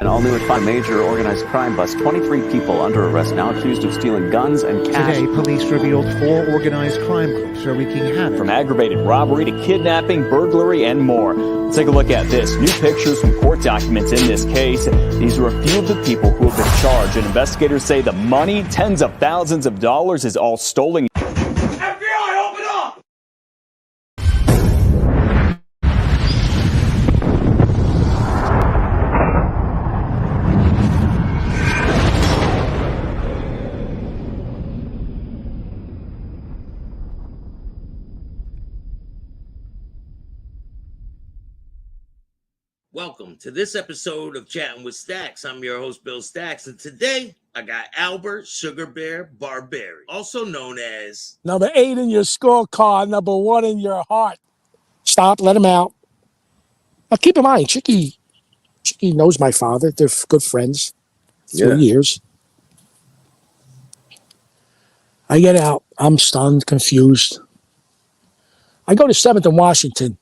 An all-new and major organized crime bust. 23 people under arrest now accused of stealing guns and cash. Today, police revealed 4 organized crime groups are wreaking havoc. From aggravated robbery to kidnapping, burglary, and more. Let's take a look at this. New pictures from court documents in this case. These are a few of the people who have been charged, and investigators say the money, tens of thousands of dollars, is all stolen. FBI, open up! Welcome to this episode of Chattin with Staxx. I'm your host, Bill Staxx, and today I got Albert Sugar Bear Barbieri, also known as number 8 in your scorecard, number 1 in your heart. Stop, let him out. Now keep in mind, Chicky knows my father. They're good friends. 3 years. I get out. I'm stunned, confused. I go to 7th and Washington.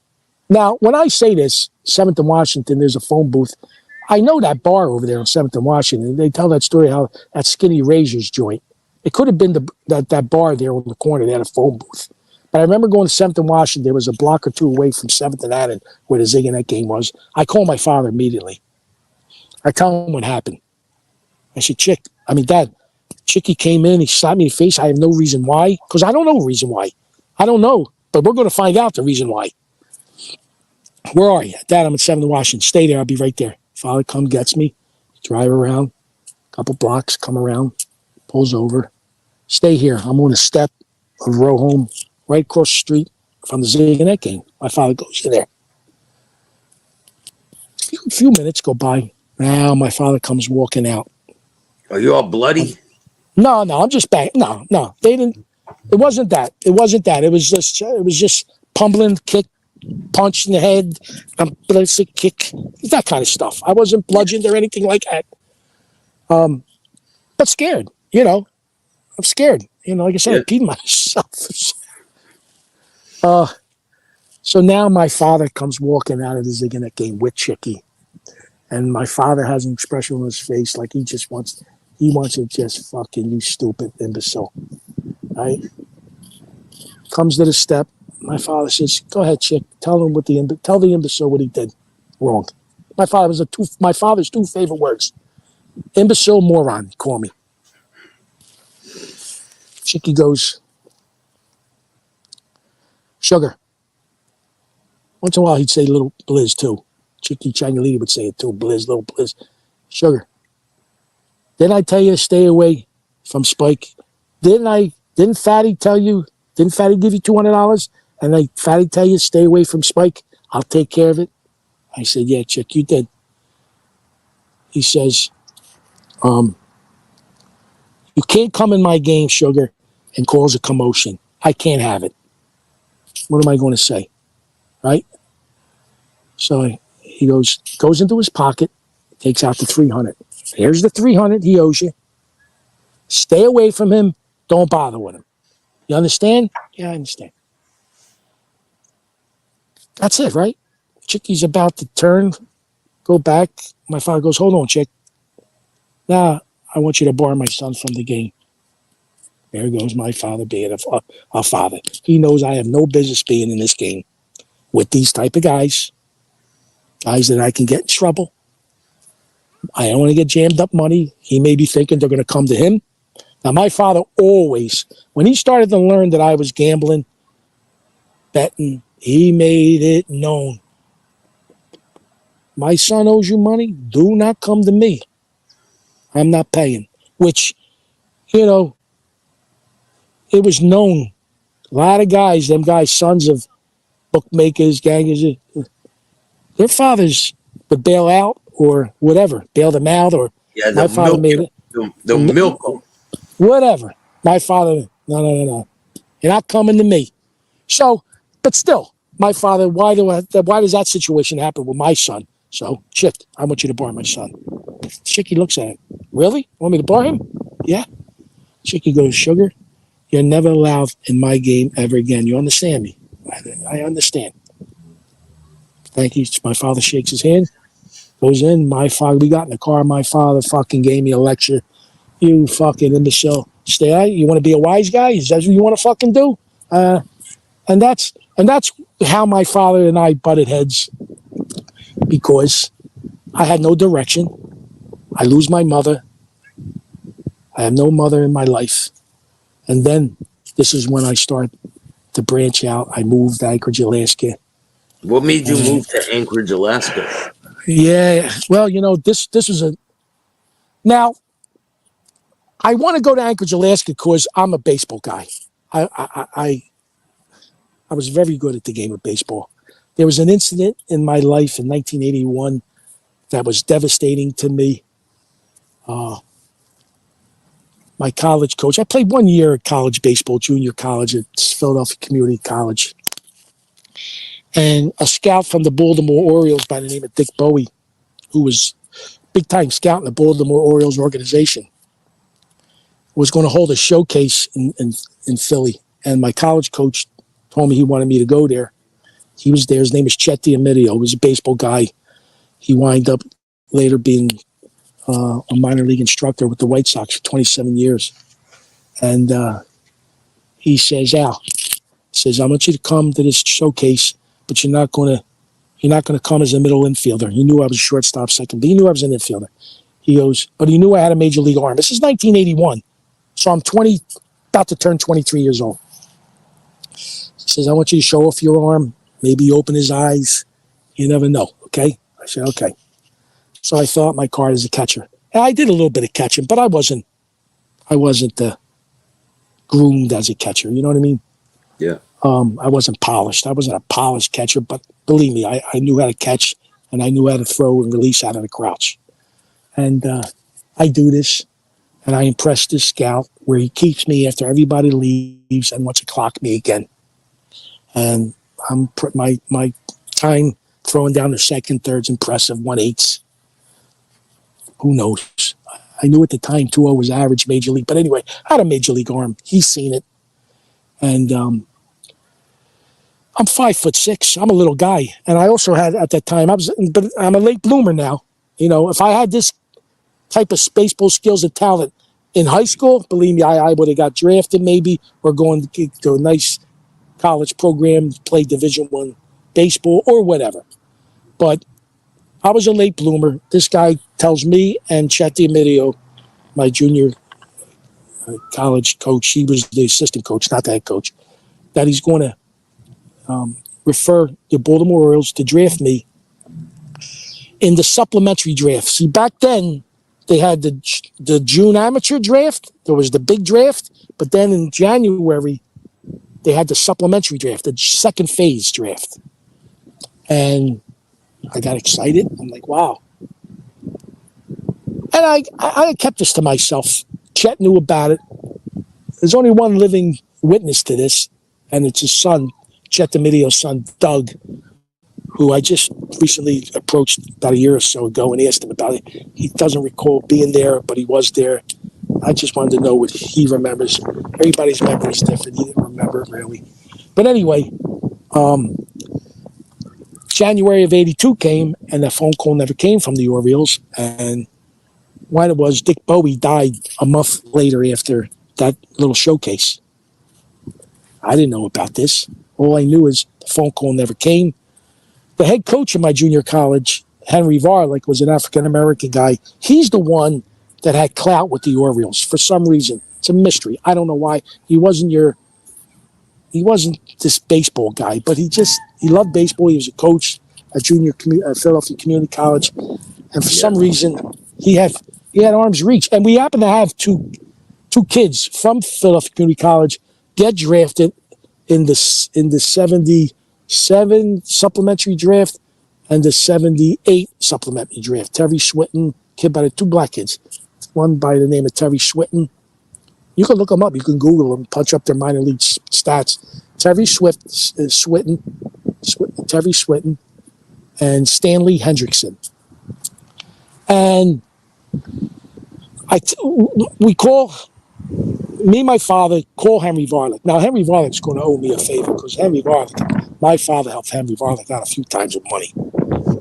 Now, when I say this, 7th and Washington, there's a phone booth. I know that bar over there on 7th and Washington. They tell that story how that Skinny Razors joint. It could have been that bar there on the corner. They had a phone booth. But I remember going to 7th and Washington. There was a block or two away from 7th and Adden where the Zig and that game was. I call my father immediately. I tell him what happened. I said, Dad, Chicky came in. He slapped me in the face. I have no reason why. Because I don't know the reason why. I don't know. But we're going to find out the reason why. Where are you? Dad, I'm at 7th and Washington. Stay there. I'll be right there. Father comes, gets me. Drive around. Couple blocks. Come around. Pulls over. Stay here. I'm on a step of row home right across the street from the Zig and that game. My father goes, "You there?" A few minutes go by. Now my father comes walking out. Are you all bloody? No, I'm just back. No. They didn't. It wasn't that. It was just pummeling, kick, punch in the head, ballistic kick, that kind of stuff. I wasn't bludgeoned or anything like that. But scared, I'm scared. Like I said, I peed myself. So now my father comes walking out of the Zig and that game with Chicky. And my father has an expression on his face like he wants to just fucking, you stupid imbecile. Right? Comes to the step. My father says, "Go ahead, Chick. Tell the imbecile what he did wrong." My father's 2 favorite words: imbecile, moron. Call me. Chicky goes, "Sugar." Once in a while, he'd say "little blizz" too. Chicky Changalita would say it too. Blizz, little blizz. "Sugar, didn't I tell you to stay away from Spike? Didn't Fatty tell you? Didn't Fatty give you $200? And Fatty tell you, stay away from Spike? I'll take care of it." I said, "Yeah, Chick, you did." He says, "You can't come in my game, Sugar, and cause a commotion. I can't have it." What am I going to say? Right? So he goes into his pocket, takes out the 300. Here's the 300 he owes you. Stay away from him. Don't bother with him. You understand? Yeah, I understand. That's it, right? Chicky's about to go back. My father goes, "Hold on, Chick. Now, I want you to borrow my son from the game." There goes my father being a father. He knows I have no business being in this game with these type of guys that I can get in trouble. I don't want to get jammed up money. He may be thinking they're going to come to him. Now, my father always, when he started to learn that I was gambling, betting, he made it known. My son owes you money. Do not come to me. I'm not paying. Which, it was known. A lot of guys, sons of bookmakers, gangers, their fathers would bail out or whatever. Bail them out or my father made it. They'll milk them. Whatever. My father, no. You're not coming to me. So, but still, my father, why does that situation happen with my son? So, Chick, I want you to borrow my son. Chicky looks at him. "Really? Want me to borrow him?" "Yeah." Chicky goes, "Sugar, you're never allowed in my game ever again. You understand me?" I understand. Thank you. My father shakes his hand. Goes in, my father, we got in the car, my father fucking gave me a lecture. You fucking imbecile. Stay out. You want to be a wise guy? Is that what you want to fucking do? And that's how my father and I butted heads, because I had no direction. I lose my mother. I have no mother in my life. And then this is when I start to branch out. I moved to Anchorage, Alaska. What made you move to Anchorage, Alaska? Yeah, well, this was a... Now, I want to go to Anchorage, Alaska because I'm a baseball guy. I was very good at the game of baseball. There was an incident in my life in 1981 that was devastating to me. My college coach, I played 1 year at college baseball, junior college at Philadelphia Community College. And a scout from the Baltimore Orioles by the name of Dick Bowie, who was big-time scout in the Baltimore Orioles organization, was going to hold a showcase in Philly. And my college coach told me he wanted me to go there. He was there. His name is Chattin. He was a baseball guy. He wound up later being a minor league instructor with the White Sox for 27 years. And he says, Al, I want you to come to this showcase, but you're not going to come as a middle infielder. He knew I was a shortstop second, but he knew I was an infielder. He goes, but he knew I had a major league arm. This is 1981. So I'm about to turn 23 years old. He says, I want you to show off your arm. Maybe open his eyes. You never know, okay? I said, okay. So I thought my card as a catcher. And I did a little bit of catching, but I wasn't groomed as a catcher. You know what I mean? Yeah. I wasn't polished. I wasn't a polished catcher, but believe me, I knew how to catch, and I knew how to throw and release out of the crouch. And I do this, and I impress this scout where he keeps me after everybody leaves and wants to clock me again. And my time throwing down the second, third's impressive, 1/8. Who knows? I knew at the time 2-0 was average major league. But anyway, I had a major league arm. He's seen it. And I'm 5'6". I'm a little guy. And I also had at that time, but I'm a late bloomer now. If I had this type of baseball skills and talent in high school, believe me, I would have got drafted maybe, or going to a nice college program, play Division I baseball or whatever. But I was a late bloomer. This guy tells me and Chattin, my junior college coach, he was the assistant coach, not the head coach, that he's going to refer the Baltimore Orioles to draft me in the supplementary draft. See, back then, they had the June amateur draft. There was the big draft. But then in January, they had the supplementary draft, the second phase draft. And I got excited. I'm like, wow. And I kept this to myself. Chet knew about it. There's only one living witness to this, and it's his son, Chet DeMedio's son, Doug, who I just recently approached about a year or so ago and asked him about it. He doesn't recall being there, but he was there. I just wanted to know what he remembers. Everybody's memory is different. He didn't remember really. But anyway, January of 82 came, and that phone call never came from the Orioles. And what it was, Dick Bowie died a month later after that little showcase. I didn't know about this. All I knew is the phone call never came. The head coach of my junior college, Henry Varlick, was an African-American guy. He's the one that had clout with the Orioles for some reason. It's a mystery. I don't know why. He wasn't this baseball guy, but he loved baseball. He was a coach at Philadelphia Community College. And for some reason, he had arm's reach. And we happen to have two kids from Philadelphia Community College get drafted in the 77 supplementary draft and the 78 supplementary draft. Terry Switten, kid by the two black kids. One by the name of Terry Switten. You can look them up. You can Google them, punch up their minor league stats. Terry Switten, and Stanley Hendrickson. And me and my father call Henry Varlick. Now, Henry Varlick's going to owe me a favor because my father helped Henry Varlick out a few times with money.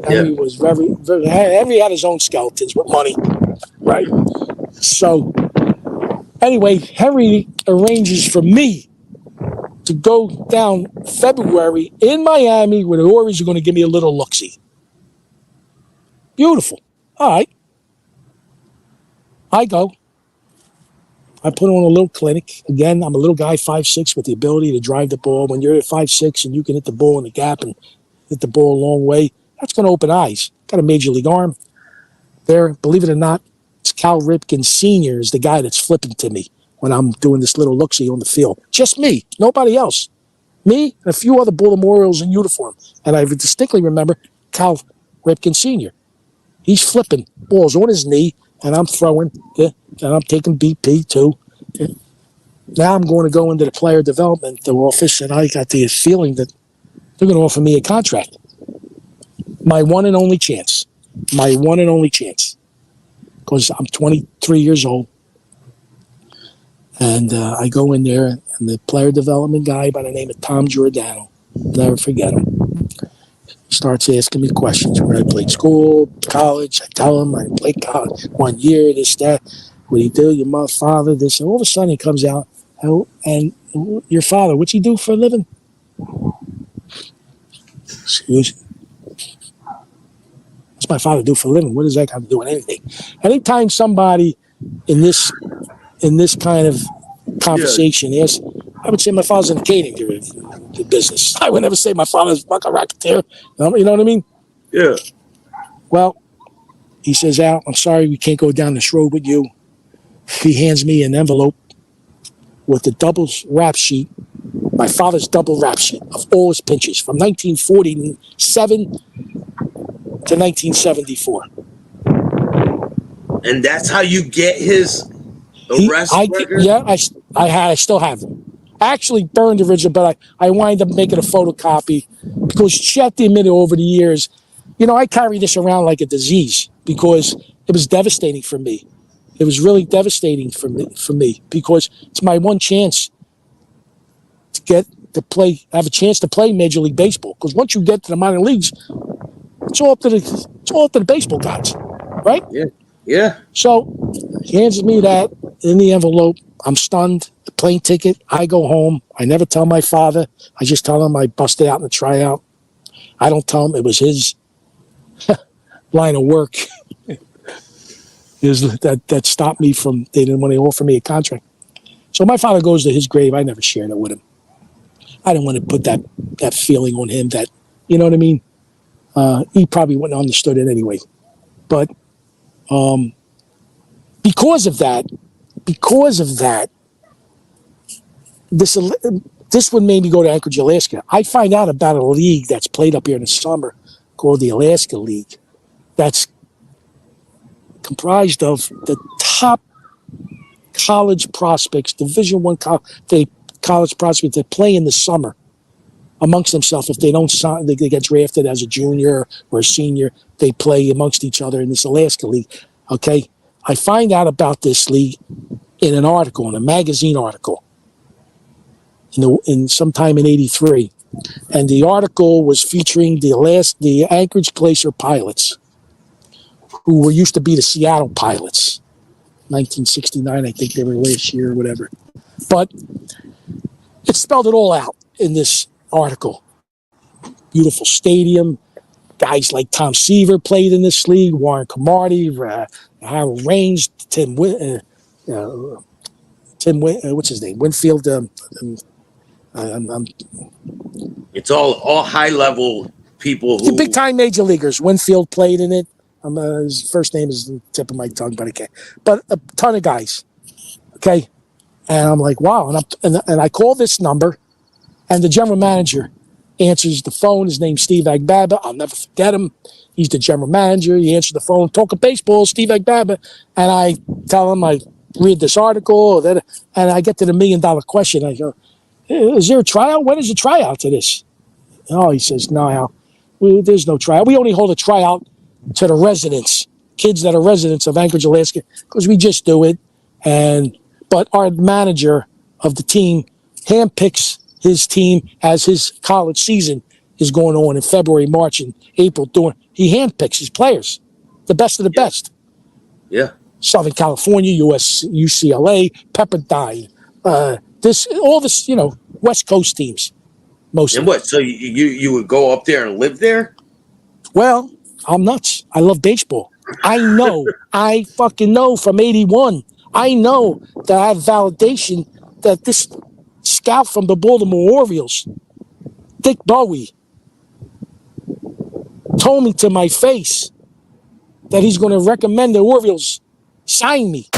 Henry was Henry had his own skeletons with money, right? So anyway, Henry arranges for me to go down February in Miami where the Orioles are going to give me a little look-see. Beautiful. All right. I go. I put on a little clinic. Again, I'm a little guy, 5'6", with the ability to drive the ball. When you're at 5'6" and you can hit the ball in the gap and hit the ball a long way, that's going to open eyes. Got a major league arm. There, believe it or not, it's Cal Ripkin Sr. is the guy that's flipping to me when I'm doing this little look-see on the field. Just me, nobody else. Me and a few other Baltimore Orioles in uniform. And I distinctly remember Cal Ripkin Sr. He's flipping balls on his knee, and I'm throwing, and I'm taking BP too. Now I'm going to go into the player development office, and I got the feeling that they're going to offer me a contract. My one and only chance. My one and only chance. Because I'm 23 years old. And I go in there, and the player development guy by the name of Tom Giordano, never forget him, starts asking me questions. Where I played school, college. I tell him I played college 1 year, this, that. What do you do? Your mother, father, this. And all of a sudden he comes out, and your father, what's he do for a living? Excuse me. What's my father do for a living? What does that have to do with anything? Anytime somebody in this kind of conversation is, I would say my father's in the catering business. I would never say my father's a racketeer. You know what I mean? Yeah. Well, he says, Al, I'm sorry we can't go down this road with you. He hands me an envelope with the double rap sheet, my father's double rap sheet of all his pinches from 1947 to 1974. And that's how you get his arrest record? Yeah, I still have them. I actually burned the original, but I wind up making a photocopy because Chet admitted over the years, I carry this around like a disease because it was devastating for me. It was really devastating for me because it's my one chance to have a chance to play Major League Baseball. Because once you get to the minor leagues, it's all up to the baseball gods, right? Yeah. Yeah. So he hands me that in the envelope. I'm stunned. The plane ticket. I go home. I never tell my father. I just tell him I busted out in the tryout. I don't tell him it was his line of work that stopped me from. They didn't want to offer me a contract. So my father goes to his grave. I never shared it with him. I didn't want to put that feeling on him. That you know what I mean. He probably wouldn't have understood it anyway. But because of that, this would make me go to Anchorage, Alaska. I find out about a league that's played up here in the summer called the Alaska League. That's comprised of the top college prospects, Division I college prospects that play in the summer amongst themselves. If they don't sign, they get drafted as a junior or a senior. They play amongst each other in this Alaska League. Okay, I find out about this league in an article, in a magazine article, in sometime in '83, and the article was featuring the Anchorage Glacier Pilots, who used to be the Seattle Pilots. 1969, I think they were last year or whatever. But it spelled it all out in this article. Beautiful stadium. Guys like Tom Seaver played in this league. Warren Camardi, Harold Raines, what's his name? Winfield. It's all high level people who The big time major leaguers. Winfield played in it. His first name is the tip of my tongue, but I can't. But a ton of guys. Okay, and I'm like, wow. And I call this number, and the general manager answers the phone. His name's Steve Agbaba. I'll never forget him. He's the general manager. He answers the phone, talking baseball, Steve Agbaba. And I tell him I read this article, and I get to the $1 million question. I go, is there a tryout? When is the tryout to this? Oh, he says, no, Al, there's no tryout. We only hold a tryout to the residents, kids that are residents of Anchorage, Alaska, because we just do it. But our manager of the team handpicks his team as his college season is going on in February, March, and April. He handpicks his players, the best of the best. Yeah. Southern California, UCLA, Pepperdine, all this, West Coast teams, mostly. And what? So you would go up there and live there? Well, I'm nuts. I love baseball. I know. I fucking know from 81. I know that I have validation that this scout from the Baltimore Orioles, Dick Bowie, told me to my face that he's going to recommend the Orioles sign me.